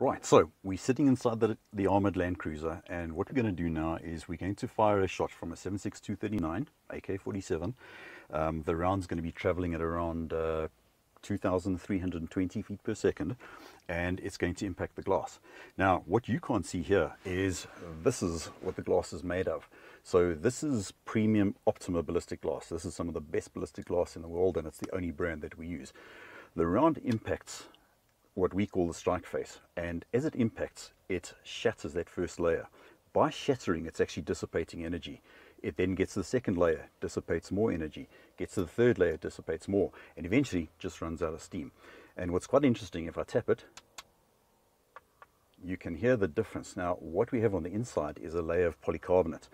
Right, so we're sitting inside the armored Land Cruiser, and what we're going to do now is we're going to fire a shot from a 7.62 AK47. The round's going to be traveling at around 2,320 feet per second, and it's going to impact the glass. Now, what you can't see here is this is what the glass is made of. So this is premium Optima ballistic glass. This is some of the best ballistic glass in the world, and it's the only brand that we use. The round impacts what we call the strike face, and as it impacts, it shatters that first layer. By shattering, it's actually dissipating energy. It then gets to the second layer, dissipates more energy, gets to the third layer, dissipates more, and eventually just runs out of steam. And what's quite interesting, if I tap it, you can hear the difference. Now, what we have on the inside is a layer of polycarbonate.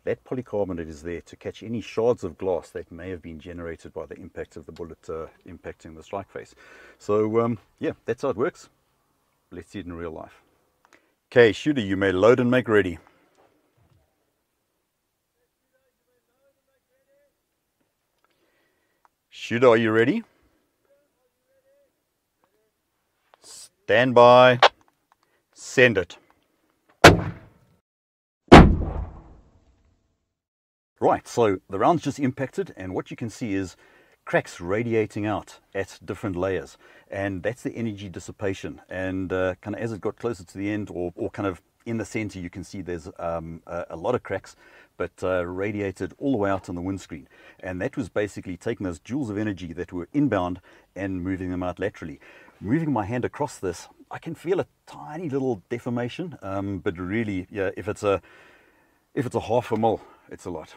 That polycarbonate is there to catch any shards of glass that may have been generated by the impact of the bullet impacting the strike face. So yeah, that's how it works. Let's see it in real life. Okay, shooter, you may load and make ready. Shooter, are you ready? Stand by. Send it. Right, so the round's just impacted, and what you can see is cracks radiating out at different layers, and that's the energy dissipation. And kind of as it got closer to the end, or kind of in the center, you can see there's a lot of cracks, but radiated all the way out on the windscreen. And that was basically taking those joules of energy that were inbound and moving them out laterally. Moving my hand across this, I can feel a tiny little deformation, but really, yeah, if it's a half a mil, it's a lot.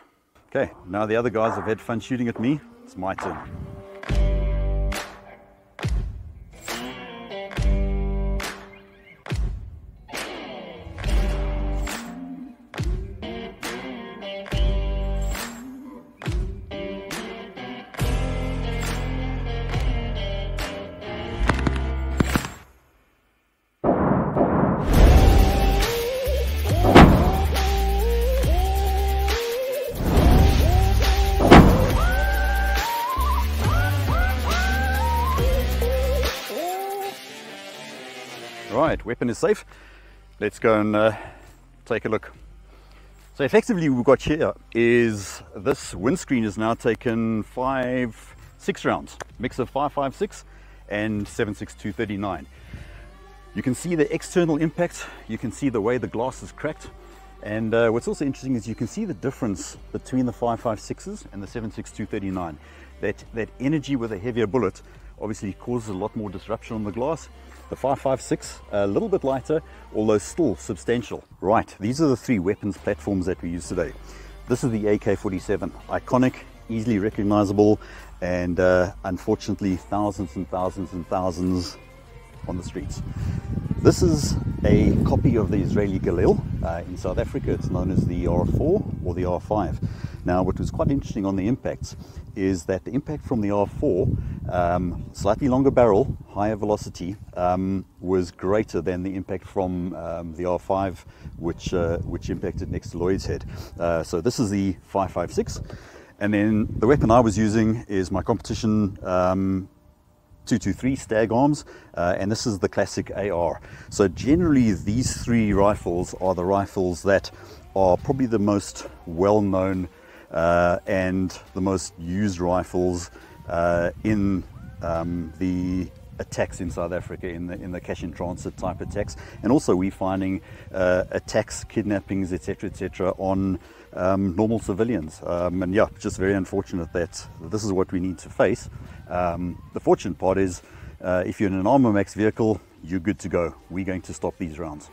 Okay, now the other guys have had fun shooting at me. It's my turn. Right, weapon is safe. Let's go and take a look. So effectively what we've got here is this windscreen is now taken 6 rounds, mix of 5.56 and 7.62 39. You can see the external impact, you can see the way the glass is cracked, and what's also interesting is you can see the difference between the 5.56s and the 7.62 39. That energy with a heavier bullet obviously causes a lot more disruption on the glass. The 5.56, a little bit lighter, although still substantial. Right, these are the 3 weapons platforms that we use today. This is the AK47, iconic, easily recognizable, and unfortunately thousands and thousands and thousands on the streets. This is a copy of the Israeli Galil. In South Africa it's known as the R4 or the R5. Now what was quite interesting on the impacts is that the impact from the R4, slightly longer barrel, higher velocity, was greater than the impact from the R5 which impacted next to Lloyd's head. So this is the 5.56, and then the weapon I was using is my competition 223 Stag Arms, and this is the classic AR. So generally these 3 rifles are the rifles that are probably the most well-known and the most used rifles in the attacks in South Africa, in the cash in transit type attacks, and also we're finding attacks, kidnappings, etc., on normal civilians. And yeah, just very unfortunate that this is what we need to face. The fortunate part is if you're in an Armor Max vehicle, you're good to go. We're going to stop these rounds.